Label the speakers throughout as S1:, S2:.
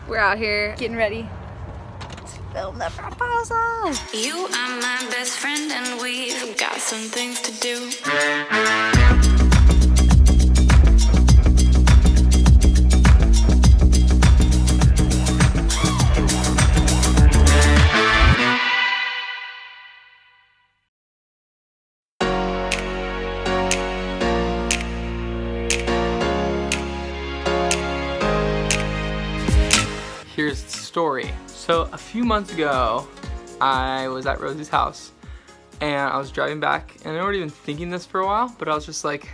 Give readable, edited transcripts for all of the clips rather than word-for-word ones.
S1: We're out here getting ready to film the proposal.
S2: You are my best friend and we've got some things to do.
S3: Here's the story. So a few months ago, I was at Rosie's house and I was driving back, and I wasn't even thinking this for a while, but I was just like,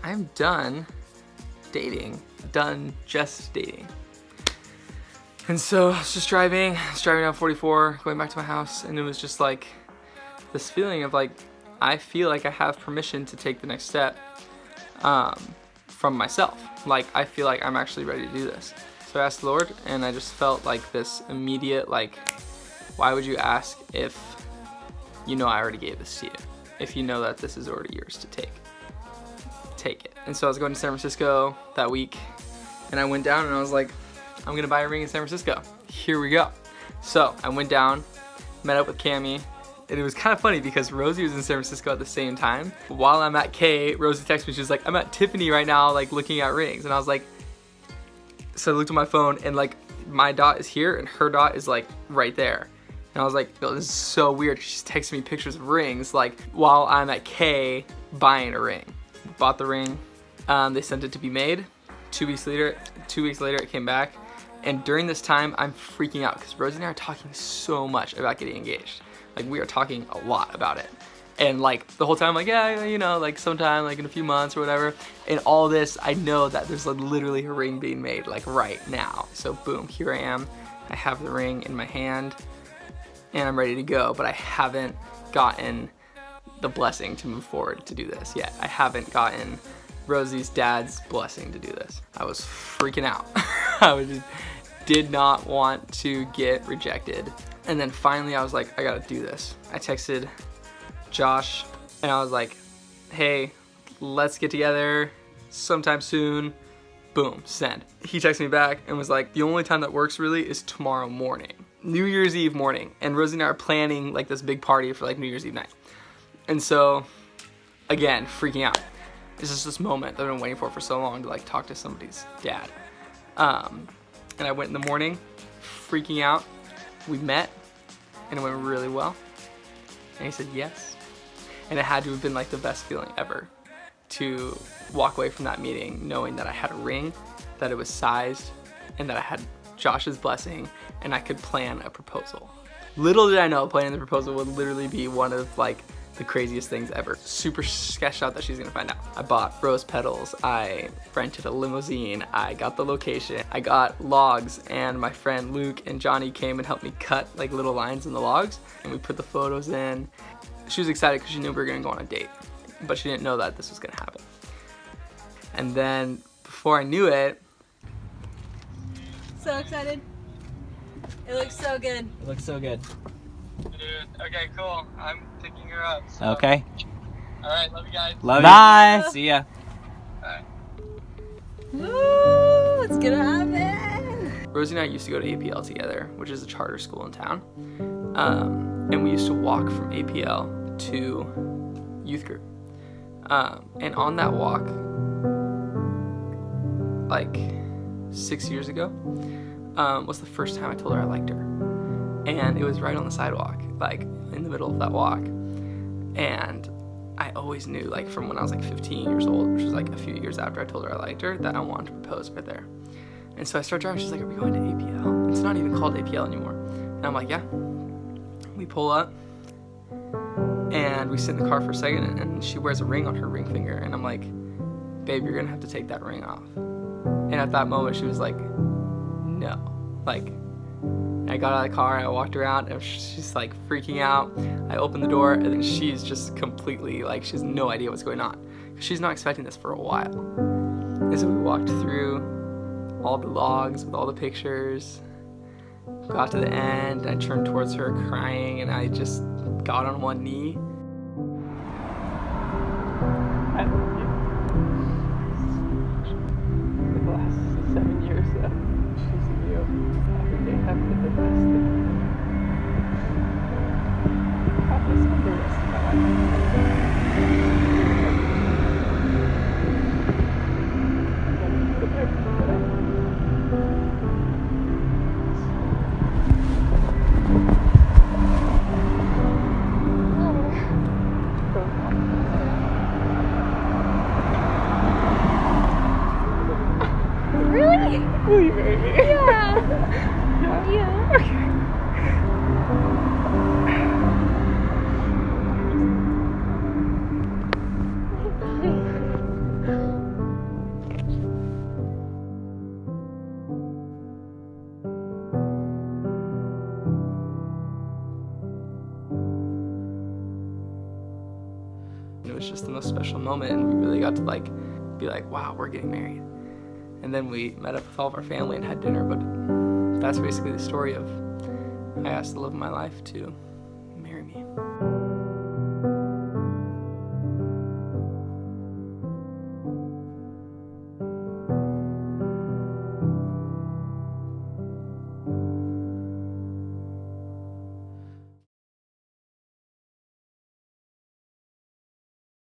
S3: I'm done dating, done just dating. And so I was driving down 44, going back to my house, and it was just like this feeling of like, I feel like I have permission to take the next step from myself. Like, I feel like I'm actually ready to do this. So I asked the Lord, and I just felt like this immediate, like, why would you ask if you know I already gave this to you? If you know that this is already yours to take. Take it. And so I was going to San Francisco that week, and I went down and I was like, I'm gonna buy a ring in San Francisco. Here we go. So I went down, met up with Cammie, and it was kind of funny because Rosie was in San Francisco at the same time. While I'm at K, Rosie texted me, she was like, I'm at Tiffany right now, like looking at rings. And I was like, so I looked at my phone, and like my dot is here and her dot is like right there. And I was like, oh, this is so weird. She's texting me pictures of rings like while I'm at K buying a ring. Bought the ring. They sent it to be made. 2 weeks later it came back. And during this time, I'm freaking out because Rosie and I are talking so much about getting engaged. Like, we are talking a lot about it. And like the whole time, I'm like, yeah, you know, like sometime, like in a few months or whatever. And all this, I know that there's like literally a ring being made like right now. So boom, here I am. I have the ring in my hand and I'm ready to go, but I haven't gotten the blessing to move forward to do this yet. I haven't gotten Rosie's dad's blessing to do this. I was freaking out. Did not want to get rejected. And then finally I was like, I gotta do this. I texted Josh and I was like, hey, let's get together sometime soon. Boom, send. He texted me back and was like, the only time that works really is tomorrow morning, New Year's Eve morning. And Rosie and I are planning like this big party for like New Year's Eve night. And so again, freaking out. It's just this moment that I've been waiting for so long to like talk to somebody's dad. And I went in the morning, freaking out. We met and it went really well. And he said yes. And it had to have been like the best feeling ever to walk away from that meeting knowing that I had a ring, that it was sized, and that I had Josh's blessing, and I could plan a proposal. Little did I know planning the proposal would literally be one of like the craziest things ever. Super sketched out that she's gonna find out. I bought rose petals, I rented a limousine, I got the location, I got logs, and my friend Luke and Johnny came and helped me cut like little lines in the logs, and we put the photos in. She was excited because she knew we were gonna go on a date, but she didn't know that this was gonna happen. And then before I knew it,
S1: So excited. It looks so good.
S4: It looks so good.
S3: dude, okay, cool. I'm picking her up. So.
S4: Okay.
S3: All right, love you guys.
S4: Love you.
S1: Bye.
S4: See ya.
S3: Bye.
S1: Woo, it's gonna happen.
S3: Rosie and I used to go to APL together, which is a charter school in town. And we used to walk from APL to youth group. And on that walk, like 6 years ago, was the first time I told her I liked her. And it was right on the sidewalk, like in the middle of that walk. And I always knew, like from when I was like 15 years old, which was like a few years after I told her I liked her, that I wanted to propose right there. And so I started driving, she's like, are we going to APL? It's not even called APL anymore. And I'm like, yeah. We pull up and we sit in the car for a second, and she wears a ring on her ring finger. And I'm like, babe, you're gonna have to take that ring off. And at that moment she was like, no. Like, I got out of the car, I walked around, and she's like freaking out. I opened the door, and then she's just completely like, she has no idea what's going on. She's not expecting this for a while. And so we walked through all the logs with all the pictures, got to the end, I turned towards her crying, and I just got on one knee. I love you. The last 7 years that she's in you.
S1: Really?
S3: Will you marry me?
S1: Yeah.
S3: Yeah.
S1: Yeah.
S3: Okay. It was just the most special moment, and we really got to like be like, wow, we're getting married. And then we met up with all of our family and had dinner, but that's basically the story of I asked the love of my life to marry me.